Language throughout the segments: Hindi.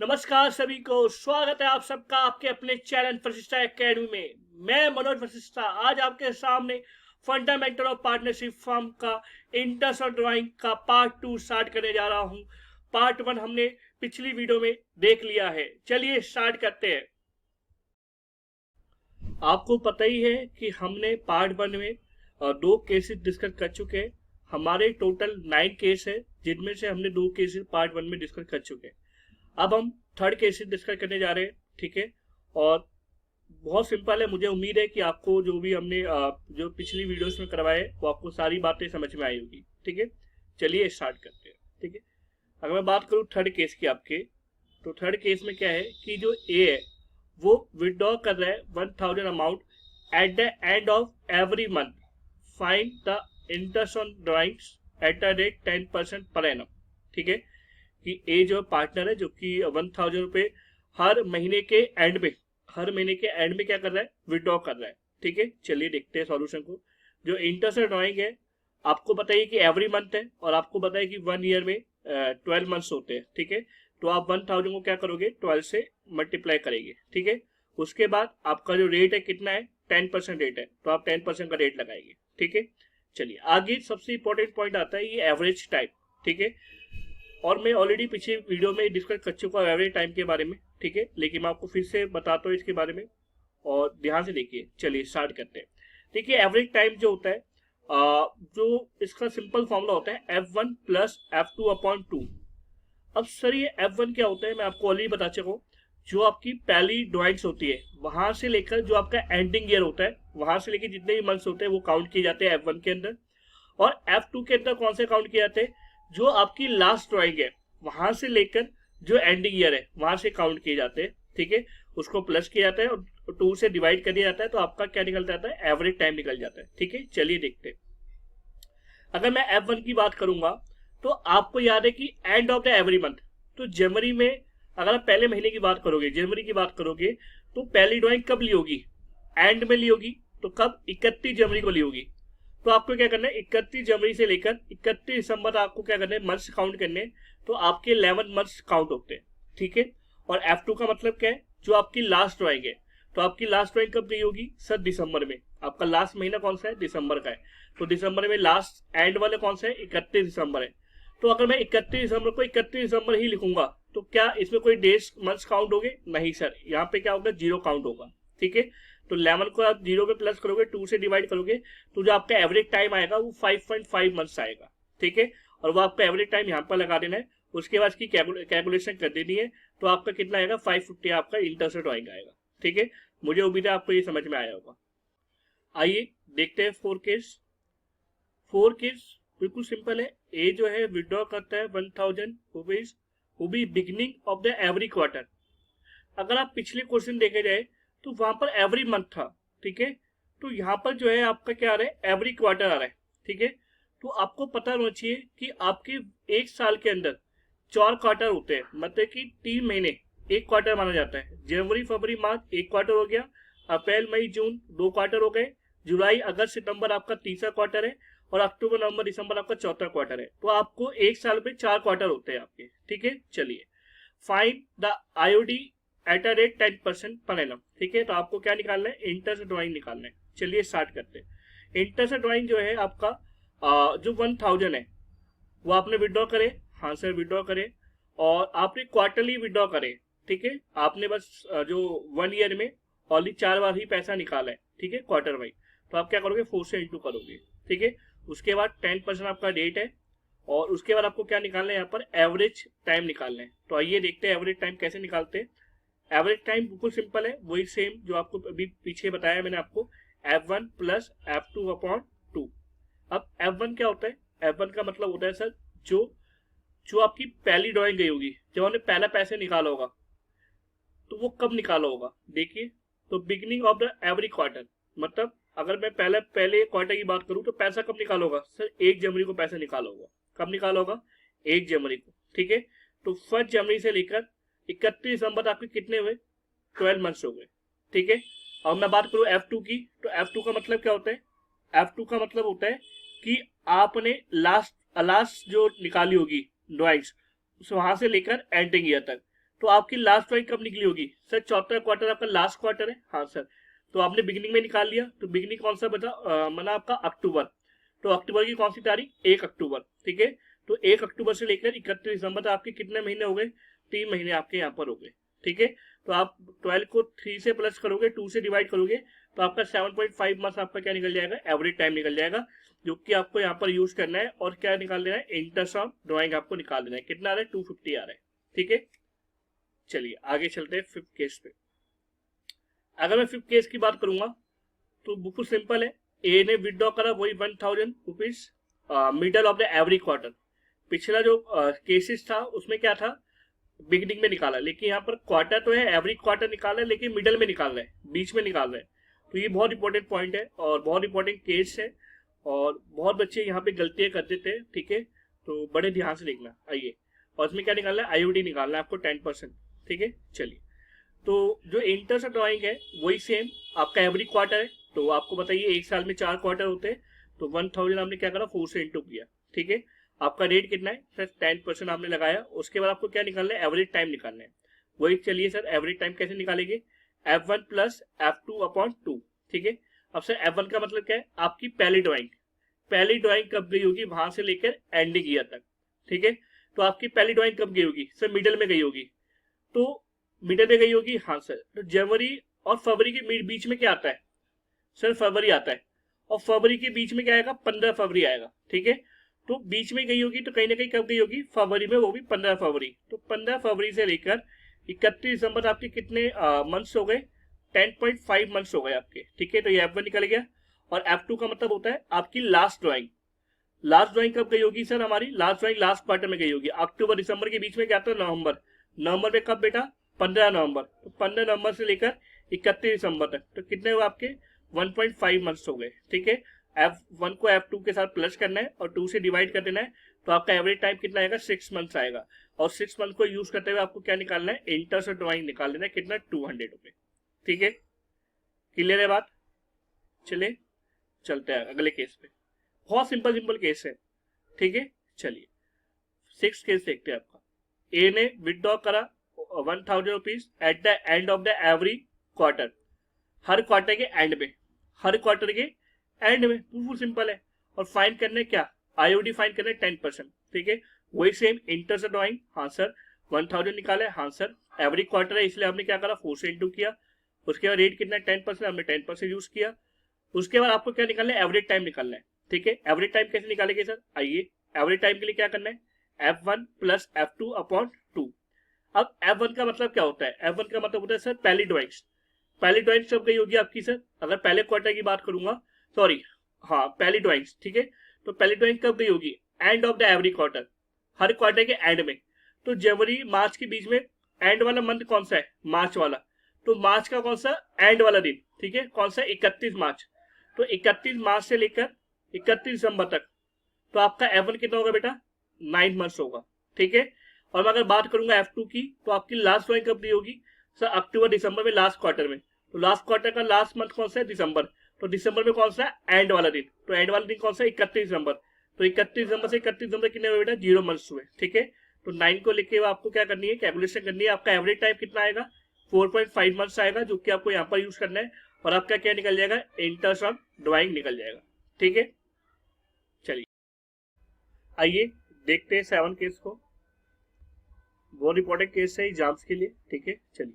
नमस्कार सभी को, स्वागत है आप सबका आपके अपने चैनल वशिष्ठा एकेडमी में। मैं मनोज वशिष्ठा आज आपके सामने फंडामेंटल ऑफ पार्टनरशिप फर्म का इंटरेस्ट और ड्राइंग का पार्ट 2 स्टार्ट करने जा रहा हूं। पार्ट 1 हमने पिछली वीडियो में देख लिया है। चलिए स्टार्ट करते हैं। आपको पता ही है कि हमने पार्ट 1 में 2 केसेस डिस्कस कर चुके हैं। हमारे टोटल 9 केस है, जिनमें से हमने 2 केसेस पार्ट 1 में डिस्कस कर चुके हैं। अब हम थर्ड केसेस डिस्कस करने जा रहे हैं, ठीक है। और बहुत सिंपल है, मुझे उम्मीद है कि आपको जो भी हमने जो पिछली वीडियोस में करवाए वो आपको सारी बातें समझ में आई होगी, ठीक है। चलिए स्टार्ट करते हैं, ठीक है। अगर मैं बात करूं थर्ड केस की आपके, तो थर्ड केस में क्या है कि जो ए है वो विड्रॉ कर रहा है 1000 amount at the end of every month. Find the interest on drawings at the rate 10% per annum, ठीक है। कि ए जो पार्टनर है जो कि 1000 रुपये हर महीने के एंड में क्या कर रहा है, विड्रॉ कर रहा है, ठीक है। चलिए देखते हैं सॉल्यूशन को। जो इंटरेस्ट ड्राइंग है आपको बताइए कि एवरी मंथ है, और आपको बताइए कि 1 ईयर में 12 मंथ्स होते हैं, ठीक है। तो आप 1000 को क्या करोगे, 12 से मल्टीप्लाई करेंगे, ठीक है। उसके बाद आपका जो रेट है कितना है, 10% रेट है, तो आप 10% का रेट लगाएंगे, ठीक है। चलिए आगे सबसे इंपॉर्टेंट पॉइंट आता है ये एवरेज टाइम, ठीक है। और मैं ऑलरेडी पिछले वीडियो में डिस्कस कर चुका हूँ एवरेज टाइम के बारे में, ठीक है। लेकिन मैं आपको फिर से बताता हूँ इसके बारे में, और ध्यान से देखिए। चलिए स्टार्ट करते हैं। देखिए एवरेज टाइम जो होता है, जो इसका सिंपल फॉर्मूला होता है F1 प्लस F2/2। अब सर ये F1 क्या होता है, मैं आपको ऑलरेडी बता चुका हूँ। जो आपकी पहली ड्राइंग्स होती है वहां से लेकर जो आपका एंडिंग ईयर होता है, वहां से लेकर जितने भी मंथ्स होते हैं वो काउंट किए जाते हैं F1 के अंदर। और F2 के अंदर कौन से काउंट किए जाते हैं, जो आपकी लास्ट ड्राइंग है वहां से लेकर जो एंडिंग ईयर है वहां से काउंट किए जाते हैं, ठीक है। उसको प्लस किया जाता है और 2 से डिवाइड कर दिया जाता है, तो आपका क्या निकल जाता है, एवरेज टाइम निकल जाता है, ठीक है। चलिए देखते हैं। अगर मैं F1 की बात करूंगा तो आपको याद है कि end of the every month, तो जनवरी में अगर आप पहले महीने की बात करोगे, जनवरी की बात करोगे, तो पहली ड्राइंग कब ली होगी, एंड में ली होगी। तो कब, 31 जनवरी को ली होगी। तो आपको क्या करना है, 31 जनवरी से लेकर 31 दिसंबर आपको क्या करना है, मंथ्स काउंट करने हैं। तो आपके 11 मंथ्स काउंट होते हैं, ठीक है। और F2 का मतलब क्या है, जो आपकी लास्ट ड्राइंग है। तो आपकी लास्ट ड्राइंग कब गई होगी सर, दिसंबर में। आपका लास्ट महीना कौन सा है, दिसंबर का है। तो दिसंबर में लास्ट एंड वाले कौन सा है, 31 दिसंबर है। तो अगर मैं 31 दिसंबर को 31 दिसंबर ही लिखूंगा तो क्या इसमें कोई डेज मंथ्स काउंट होंगे, नहीं सर। यहाँ पे क्या होगा, 0 काउंट होगा, ठीक है। तो 11 को आप 0 पे प्लस करोगे, 2 से डिवाइड करोगे, तो जो आपका एवरेज टाइम आएगा वो 5.5 मंथ्स आएगा, ठीक है। और वो आपका एवरेज टाइम यहाँ पर लगा देना है। उसके बाद की कैलकुलेशन कर देनी है, तो आपका कितना आएगा, 550 आपका इंटरेस्ट ड्राइंग आएगा, ठीक है। मुझे उम्मीद है आपको ये समझ में आया होगा। आइए देखते हैं 4 केस। 4 केस बिल्कुल सिंपल है। ए जो है विड्रॉ करता है 1000 रुपीज, वो भी beginning of the every quarter. अगर आप पिछले क्वेश्चन देखे जाए तो वहां पर एवरी मंथ था, ठीक है। तो यहाँ पर जो है आपका क्या आ रहा है, एवरी क्वार्टर आ रहा है, ठीक है। तो आपको पता होना चाहिए कि आपके एक साल के अंदर 4 क्वार्टर होते हैं, मतलब कि 3 महीने एक क्वार्टर माना जाता है। जनवरी फरवरी मार्च एक क्वार्टर हो गया, अप्रैल मई जून 2 क्वार्टर हो गए, जुलाई अगस्त सितंबर आपका तीसरा क्वार्टर है, और अक्टूबर नवंबर दिसंबर आपका चौथा क्वार्टर है। तो आपको एक साल में 4 क्वार्टर होते हैं आपके, ठीक है। चलिए find the IOD at a rate 10% per annum, ठीक है। तो आपको क्या निकालना है, इंटरेस्ट ड्राइंग निकालना है। चलिए स्टार्ट करते हैं। इंटरेस्ट ड्राइंग जो है आपका जो 1000 है वो आपने विड्रॉ करे, हाँ सर विड्रॉ करे, और आपने क्वार्टरली विड्रॉ करे, ठीक है। आपने बस जो 1 ईयर में ओनली 4 बार ही पैसा निकाला है, ठीक है, क्वार्टर वाइज। तो आप क्या करोगे, 4 से इंटू करोगे, ठीक है। उसके बाद 10% आपका डेट है, और उसके बाद आपको क्या निकालना है, यहाँ पर एवरेज टाइम निकालना है। तो आइए देखते हैं एवरेज टाइम कैसे निकालते हैं। एवरेज टाइम बिल्कुल सिंपल है, वही सेम जो आपको अभी पीछे बताया मैंने आपको, F1 प्लस F2/2। अब F1 क्या होता है, F1 का मतलब होता है सर जो जो आपकी पहली ड्राइंग गई होगी, जब हमने पहला पैसे निकाला होगा, तो वो कब निकाला होगा, देखिए। तो beginning of the every quarter, मतलब अगर मैं पहले क्वार्टर की बात करूं तो पैसा कब निकाला होगा सर, 1 जनवरी को पैसा निकाला होगा। कब निकाला होगा, 1 जनवरी को, ठीक है। तो 1 जनवरी से लेकर 31 दिसंबर आपके कितने हुए, 12 मंथ्स हो गए, ठीक है। अब मैं बात करूं F2 की, तो F2 का मतलब क्या होता है, F2 का मतलब होता है कि आपने लास्ट जो निकाली होगी ड्राइंग्स, वहां से लेकर एंडिंग ईयर तक, तो आपकी लास्ट ड्राइंग कब निकली होगी सर? चौथा क्वार्टर आपका लास्ट क्वार्टर है, हाँ सर। तो आपने बिगिनिंग में निकाल लिया, तो बिगिनिंग कौन सा बता माना आपका अक्टूबर, तो अक्टूबर की कौन सी तारीख? 1 अक्टूबर, ठीक है। तो 1 अक्टूबर से लेकर 31 दिसंबर तक आपके कितने महीने हो गए? 3 महीने आपके यहाँ पर हो गए, ठीक है। तो आप 12 को 3 से प्लस करोगे, 2 से डिवाइड करोगे, तो आपका 7.5 मंथ आपका क्या निकल जाएगा? एवरेज टाइम निकल जाएगा, जो कि आपको यहाँ पर यूज करना है। और क्या निकाल देना है? इंटरेस्ट ऑन ड्रॉइंग आपको निकाल देना है। कितना आ रहा है? 250 आ रहा है, ठीक है। चलिए आगे चलते हैं फिफ्थ केस पे। अगर मैं फिफ्थ केस की बात करूंगा तो बिल्कुल सिंपल है। ए ने विदड्रॉ करा वही 1000 rupees middle of the every quarter. पिछला जो केसेस था उसमें क्या था? बिगिनिंग में निकाला, लेकिन यहाँ पर क्वार्टर तो है, एवरी क्वार्टर निकाला है, लेकिन मिडल में निकाल रहे हैं, बीच में निकाल रहे हैं। तो ये बहुत इंपॉर्टेंट पॉइंट है और बहुत इंपॉर्टेंट केस है, और बहुत बच्चे यहाँ पे गलतियां कर देते हैं, ठीक है। तो बड़े ध्यान से देखना। आइए, और इसमें क्या निकालना है? आईओडी निकालना है आपको 10%, ठीक है। चलिए, तो जो इंटरेस्ट ड्रॉइंग है वही सेम आपका एवरी क्वार्टर है। तो आपको बताइए एक साल में 4 क्वार्टर होते हैं, तो 1000 आपने क्या करा? 4 से इंटू किया, ठीक है। आपका रेट कितना है सर? 10% आपने लगाया। उसके बाद आपको क्या निकालना है? एवरेज टाइम निकालना है। वही चलिए सर, एवरेज टाइम कैसे निकालेंगे? F1 प्लस F2 अपॉन 2, ठीक है। अब सर F1 का मतलब क्या है? आपकी पहली ड्रॉइंग। पहली ड्रॉइंग कब गई होगी? वहां से लेकर एंडिंग ईयर तक, ठीक है। तो आपकी पहली ड्रॉइंग कब गई होगी सर? मिडल में गई होगी। तो मिडल में गई होगी, हाँ सर। तो जनवरी और फरवरी के बीच में क्या आता है सर? फरवरी आता है। और फरवरी के बीच में क्या आएगा? 15 फरवरी आएगा, ठीक है। तो बीच में गई होगी, तो कहीं ना कहीं कब गई होगी? फरवरी में, वो भी 15 फरवरी। तो 15 फरवरी से लेकर 31 दिसंबर आपके कितने मंथ्स हो गए? 10.5 मंथ्स हो गए आपके, ठीक है। तो ये F1 निकल गया। और F2 का मतलब होता है आपकी लास्ट ड्रॉइंग। लास्ट ड्रॉइंग कब गई होगी सर? हमारी लास्ट ड्रॉइंग लास्ट क्वार्टर में गई होगी। अक्टूबर दिसंबर के बीच में क्या था? नवंबर। नवंबर में कब बेटा? 15 नवंबर। तो 15 नवंबर से लेकर 31 दिसंबर तक, तो कितने हुए आपके? 1.5 मंथ्स हो गए, ठीक है। F1 को F2 के साथ प्लस करना है और 2 से डिवाइड कर देना है, तो आपका एवरेज टाइम कितना आएगा? 6 मंथ्स आएगा। और 6 मंथ को यूज करते हुए आपको क्या निकालना है? इंटरेस्ट और ड्रॉइंग निकाल लेना है। कितना? 200 रुपए, ठीक है। क्लियर है बात? चलिए चलते हैं अगले केस पे। बहुत सिंपल सिंपल केस है, ठीक है। चलिए 6th केस देखते हैं आपका। ए ने विदड्रॉ करा 1000 rupees at the end of the every quarter. Her quarter के एंड में, हर क्वार्टर के एंड में, बिल्कुल सिंपल है। और फाइन करने क्या? आईओडी फाइन करने 10%, ठीक है। वही सेम इंटरेस्ट ड्रॉइंग, हाँ सर। 1000 निकाले, हाँ सर। एवरी क्वार्टर है इसलिए हमने क्या करा? 4 से इंटू किया। उसके बाद रेट कितना है? 10%, हमने 10% यूज किया। उसके बाद आपको क्या निकालना है? एवरेज टाइम निकालना है, ठीक है। एवरेज टाइम कैसे निकालेंगे सर? आइए, एवरेज टाइम के लिए क्या करना है? F1 plus F2 upon 2। अब F1 का मतलब क्या होता है? F1 का मतलब होता है सर पहली ड्रॉइंग्स। पहली ड्रॉइंग कब गई होगी आपकी सर? अगर पहले क्वार्टर की बात करूंगा, सॉरी, हाँ पहली ड्रॉइंग्स, ठीक है। तो पहली ड्रॉइंग कब गई होगी? End of the every quarter, her quarter के एंड में। तो जनवरी मार्च के बीच में एंड वाला मंथ कौन सा है? मार्च वाला। तो मार्च का कौन सा? एंड वाला दिन, ठीक है। कौन सा? 31 मार्च। तो 31 मार्च से लेकर 31 दिसंबर तक, तो आपका F1 कितना होगा बेटा? 9 मंथ्स होगा, ठीक है। और मैं अगर बात करूंगा F2 की, तो आपकी लास्ट ड्रॉइंग कब दी होगी सर? अक्टूबर दिसंबर में, लास्ट क्वार्टर में। तो लास्ट क्वार्टर का लास्ट मंथ कौन सा है? दिसंबर। तो दिसंबर में कौन सा? एंड वाला दिन। तो एंड वाला दिन कौन सा? 31 दिसंबर। तो 31 दिसंबर से 31 दिसंबर कितने हुए बेटा? 0 मंथ्स हुए, ठीक है। तो 9 को लेके आपको क्या करनी है? कैलकुलेशन करनी है। आपका एवरेज टाइम कितना आएगा? 4.5 मंथ्स आएगा, जो कि आपको यहाँ पर यूज करना है। और आपका क्या निकल जाएगा? इंटरेस्ट ऑन ड्रॉइंग निकल जाएगा, ठीक है। चलिए आइए देखते हैं 7 केस को। बहुत इंपॉर्टेंट केस है एग्जाम्स के लिए, ठीक है। चलिए,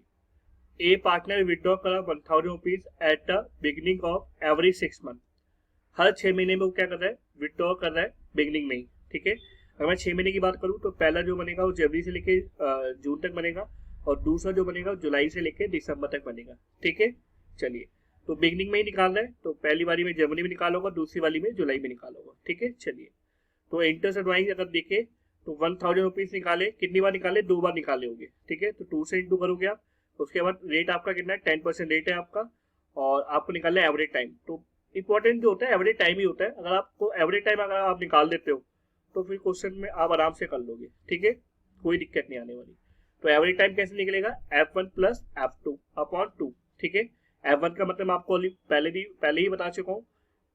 ए पार्टनर विदड्रॉ करा 1000 rupees at the beginning of every 6 month. हर 6 महीने में वो क्या कर रहा है? विदड्रॉ कर रहा है बिगिनिंग में ही, ठीक है। अगर मैं 6 महीने की बात करूँ तो पहला जो बनेगा वो जनवरी से लेके जून तक बनेगा, और दूसरा जो बनेगा वो जुलाई से लेके दिसंबर तक बनेगा, ठीक है। चलिए, तो बिगिनिंग में ही निकाल रहा है, तो पहली बारी में जनवरी में निकालोगा, दूसरी वाली में जुलाई में निकालोगा, ठीक है। चलिए, तो इंटरेस्ट ड्रॉइंग अगर देखे तो 1000 रुपीज निकाले, कितनी बार निकाले? 2 बार निकाले होंगे, ठीक है। तो 2 से इंटू करोगे आप। उसके बाद रेट आपका कितना है? 10% रेट है आपका। और आपको निकालना है एवरेज टाइम। तो इंपॉर्टेंट जो होता है एवरेज टाइम ही होता है। अगर आपको एवरेज टाइम अगर आप निकाल देते हो तो फिर क्वेश्चन में आप आराम से कर लोगे, ठीक है। कोई दिक्कत नहीं आने वाली। तो एवरेज टाइम कैसे निकलेगा? F1 प्लस F2 अपॉन 2, ठीक है। F1 का मतलब मैं आपको पहले ही बता चुका हूँ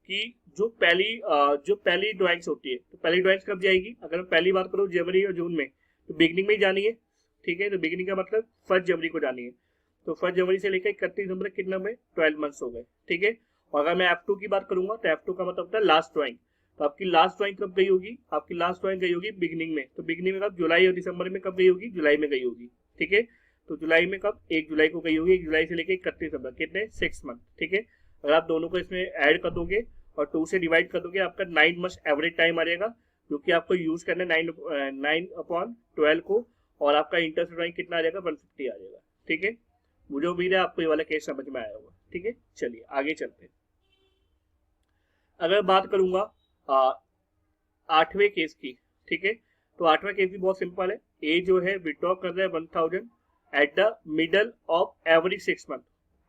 कि जो पहली ड्राइंग्स होती है, तो पहली ड्राइंग्स कब जाएगी? अगर मैं पहली बात करूँ जनवरी और जून में, तो बिगनिंग में ही जानी है, ठीक है। तो बिगिनिंग का मतलब 1 जनवरी को जानी है, तो 1 जनवरी से लेकर 31 दिसंबर तक कितना में 12 मंथ्स हो गए, ठीक है। और अगर मैं F2 की बात करूंगा तो F2 का मतलब होता है लास्ट ड्राइंग। तो आपकी लास्ट ड्राइंग कब गई होगी, आपकी लास्ट ड्राइंग गई होगी बिगिनिंग में। तो बिगिनिंग में कब, जुलाई और दिसंबर में कब गई होगी, जुलाई में गई होगी, ठीक है। तो जुलाई में कब, 1 जुलाई को गई होगी, 1 जुलाई से लेकर 31 दिसंबर, कितने 6 मंथ, ठीक है। अगर आप दोनों को इसमें ऐड कर दोगे और 2 से डिवाइड कर दोगे, आपका 9 मंथ एवरेज टाइम आ जाएगा, जो कि आपको यूज करना है 9/12 को, और आपका इंटरेस्ट ड्राइंग कितना आ जाएगा, 150 आ जाएगा, ठीक है। मुझे उम्मीद है आपको ये वाला केस समझ में आया होगा, ठीक है। चलिए आगे चलते हैं। अगर बात करूंगा 8वें केस की, ठीक है। तो 8वां केस भी बहुत सिंपल है। ए जो है विड्रॉ कर रहा है 1000 at the middle of every 6 month.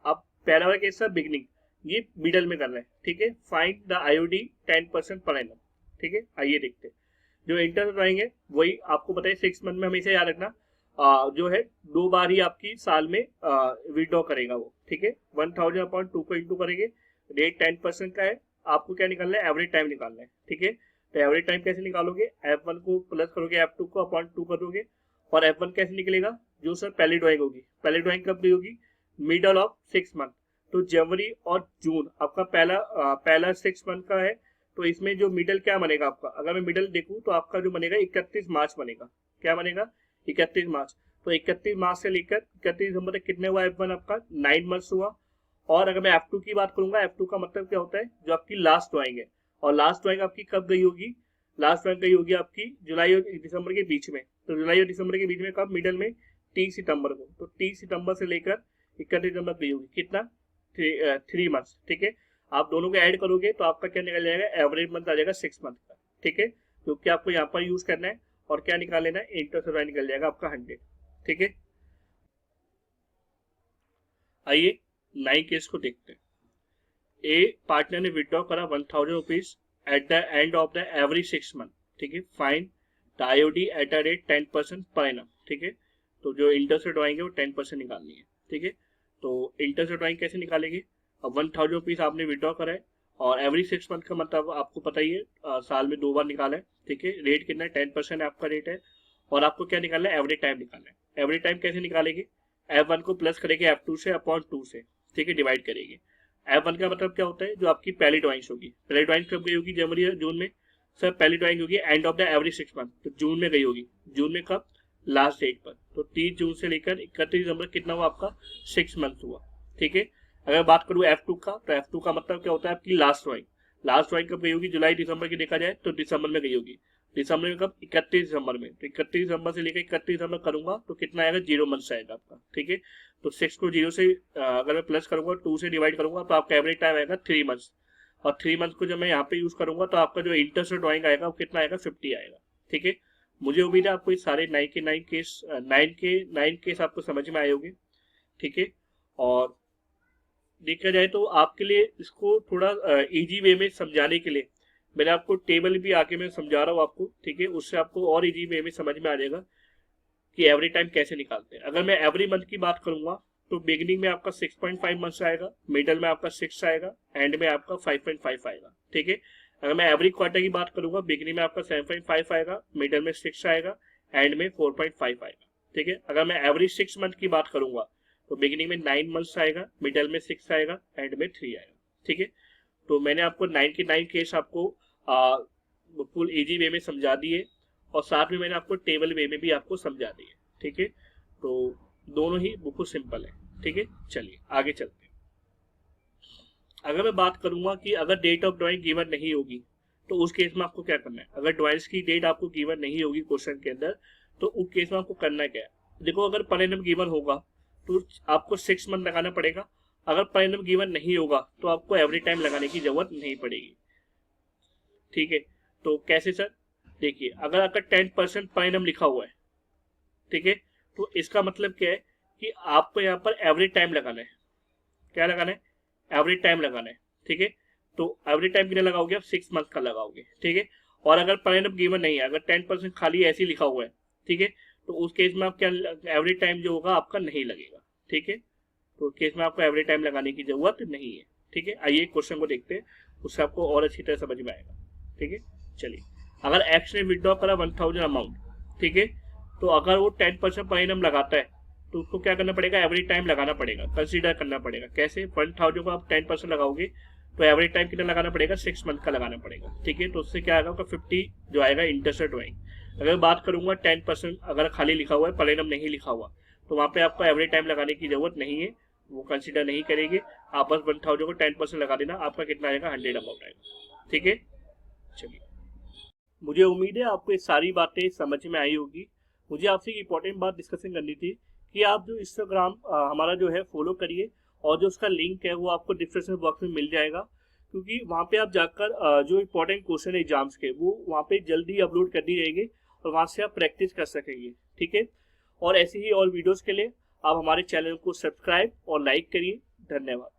अब पहला वाला केस था बिगिनिंग, ये मिडल में कर रहा है, ठीक है। Find the IOD 10% per annum, ठीक है। आइए देखते हैं। जो इंटरेस्ट रहेंगे वही आपको पता है 6 मंथ में हमेशा याद रखना, जो है 2 बार ही आपकी साल में विड्रॉ करेगा वो, ठीक है। 1000/2 को इंटू करेंगे, रेट 10% का है, आपको क्या निकालना है, एवरेज टाइम निकालना है, ठीक है। तो एवरेज टाइम कैसे निकालोगे, F1 को प्लस करोगे F2 को अपॉन 2 कर दोगे, और F1 कैसे निकलेगा, जो सर पहली ड्राइंग होगी, पहली ड्राइंग कब गई होगी, मिडल ऑफ 6 मंथ। तो जनवरी और जून आपका पहला 6 मंथ का है, तो इसमें जो मिडल क्या बनेगा आपका, अगर मैं मिडल देखूं तो आपका जो बनेगा 31 मार्च बनेगा, क्या बनेगा 31 मार्च। तो 31 मार्च से लेकर 31 दिसंबर तक कितने हुआ F1 आपका 9 मंथ्स हुआ। और अगर मैं F2 की बात करूंगा, F2 का मतलब क्या होता है, जो आपकी लास्ट ड्राइंग है, और लास्ट ड्राइंग आपकी कब गई होगी, लास्ट ड्राइंग गई होगी आपकी जुलाई और दिसंबर के बीच में। तो जुलाई और दिसंबर के बीच में कब, मिडल में 30 सितंबर को। तो 30 सितंबर से लेकर 31 दिसंबर गई होगी, कितना 3 मंथ्स, ठीक है। आप दोनों को ऐड करोगे तो आपका क्या निकल जाएगा, एवरेज मंथ आ जाएगा 6 मंथ का, ठीक है। क्योंकि आपको यहाँ पर यूज करना है, और क्या निकाल लेना है, इंटरेस्ट निकल जाएगा आपका 100, ठीक है। आइए 9 केस को देखते हैं। ए पार्टनर ने विड्रॉ करा 1000 rupees at the end of the every 6 month, ठीक है। Fine the IOD at a rate 10% per annum, ठीक है। तो जो इंटरेस्ट रेट आएंगे वो 10% निकालनी है, ठीक है। तो इंटरेस्ट रेट आएंगे कैसे निकालेंगे, अब 1000 रुपीज आपने विड्रॉ करा है, और एवरी 6 मंथ का मतलब आपको पता ही है, साल में 2 बार निकाला है, ठीक है। रेट कितना है, 10% आपका रेट है, और आपको क्या निकालना है, एवरेज टाइम निकालना है। एवरेज टाइम कैसे निकालेंगे, F1 को प्लस करेंगे F2 से अपॉन 2 से, ठीक है, डिवाइड करेंगे। F1 का मतलब क्या होता है, जो आपकी पहली ड्राइंग्स होगी, पहली ड्राइंग कब गई होगी, जनवरी या जून में, सर पहली ड्राइंग होगी end of the every 6 month, तो जून में गई होगी। जून में कब, लास्ट डेट पर। तो 30 जून से लेकर 31 दिसंबर कितना हुआ आपका, 6 मंथ हुआ, ठीक है। अगर बात करूँ F2 का, तो F2 का मतलब क्या होता है, आपकी लास्ट ड्राइंग। लास्ट ड्राइंग कब गई होगी, जुलाई दिसंबर की देखा जाए तो दिसंबर में गई होगी। दिसंबर में कब, 31 दिसंबर में। तो 31 दिसंबर से लेकर 31 दिसंबर करूंगा तो कितना आएगा, 0 मंथ आएगा आपका, ठीक है। तो 6 को 0 से अगर मैं प्लस करूंगा, 2 से डिवाइड करूंगा, तो आपका एवरेज टाइम आएगा 3 मंथ्स। और 3 मंथ को जब मैं यहाँ पे यूज करूंगा तो आपका जो इंटरेस्ट ड्राइंग आएगा वो कितना आएगा, 50 आएगा, ठीक है। मुझे उम्मीद है आपको ये सारे 9 केस आपको समझ में आए होंगे, ठीक है। और देखा जाए तो आपके लिए इसको थोड़ा इजी वे में समझाने के लिए मैंने आपको टेबल भी आके मैं समझा रहा हूँ आपको, ठीक है। उससे आपको और इजी वे में समझ में आ जाएगा कि एवरी टाइम कैसे निकालते हैं। अगर मैं एवरी मंथ की बात करूंगा तो बिगिनिंग में आपका 6.5 मंथ्स आएगा, मिडल में आपका 6 आएगा, एंड में आपका 5.5 आएगा, ठीक है। अगर मैं एवरी क्वार्टर की बात करूंगा, बिगिनिंग में आपका 7.5 आएगा, मिडल में 6 आएगा, एंड में 4.5 आएगा, ठीक है। अगर मैं एवरी 6 मंथ की बात करूंगा तो बिगिनिंग में 9 मंथ्स आएगा, मिडल में 6 आएगा, एंड में 3 आएगा, ठीक है। तो मैंने आपको 9 के 9 केस आपको फुल इजी वे में समझा दिए, और साथ में मैंने आपको टेबल वे में भी आपको समझा दिए, ठीक है। तो दोनों ही बिल्कुल सिंपल है, ठीक है। चलिए आगे चलते हैं। अगर मैं बात करूंगा कि अगर डेट ऑफ ड्राइंग गिवन नहीं होगी तो उस केस में आपको क्या करना है। अगर ड्राइंग्स की डेट आपको गिवन नहीं होगी क्वेश्चन के अंदर, तो उस केस में आपको करना क्या है, देखो अगर पर एनम गिवन होगा तो आपको 6 मंथ लगाना पड़ेगा। अगर पर एनम गिवन नहीं होगा तो आपको एवरी टाइम लगाने की जरूरत नहीं पड़ेगी, ठीक है। तो कैसे सर, देखिए अगर आपका 10% पर एनम लिखा हुआ है, ठीक है, तो इसका मतलब क्या है कि आपको यहाँ पर एवरेज टाइम लगाना है। क्या लगाना है, एवरेज टाइम लगाना है, ठीक है। तो एवरेज टाइम कितना लगाओगे आप, 6 मंथ का लगाओगे, ठीक है। और अगर पर एनम गिवन नहीं है, अगर 10% खाली ऐसे ही लिखा हुआ है, ठीक है, तो उस केस में आप क्या, एवरेज टाइम जो होगा आपका नहीं लगेगा, ठीक है। तो उस केस में आपको एवरेज टाइम लगाने की जरूरत नहीं है, ठीक है। आइए क्वेश्चन को देखते हैं, उससे आपको और अच्छी तरह समझ में आएगा, ठीक है। चलिए, अगर एक्स ने विड्रॉ करा 1000 अमाउंट, ठीक है, तो अगर वो 10% पर एनम लगाता है तो उसको क्या करना पड़ेगा, एवरेज टाइम लगाना पड़ेगा, कंसीडर करना पड़ेगा। कैसे, 1000 को आप 10% लगाओगे तो एवरेज टाइम कितना लगाना पड़ेगा, 6 मंथ का लगाना पड़ेगा। ठीक है, तो उससे क्या आएगा, 50 जो आएगा इंटरेस्ट आएगी। अगर बात करूंगा 10% अगर खाली लिखा हुआ है, पर एनम नहीं लिखा हुआ, तो वहाँ पे आपको एवरेज टाइम लगाने की जरूरत नहीं है, वो कंसीडर नहीं करेगी। आप बस 1000 को 10% लगा देना, आपका कितना आएगा, 100 अमाउंट आएगा। ठीक है, चलिए, मुझे उम्मीद है आपको ये सारी बातें समझ में आई होगी। मुझे आपसे एक इंपॉर्टेंट बात डिस्कशन करनी थी कि आप जो इंस्टाग्राम हमारा जो है फॉलो करिए, और जो उसका लिंक है वो आपको डिस्क्रिप्शन बॉक्स में मिल जाएगा, क्योंकि वहाँ पे आप जाकर जो इंपॉर्टेंट क्वेश्चन है एग्जाम्स के वो वहाँ पे जल्दी अपलोड कर दी जाएगी, और वहाँ से आप प्रैक्टिस कर सकेंगे। ठीक है, और ऐसे ही और वीडियोस के लिए आप हमारे चैनल को सब्सक्राइब और लाइक करिए। धन्यवाद।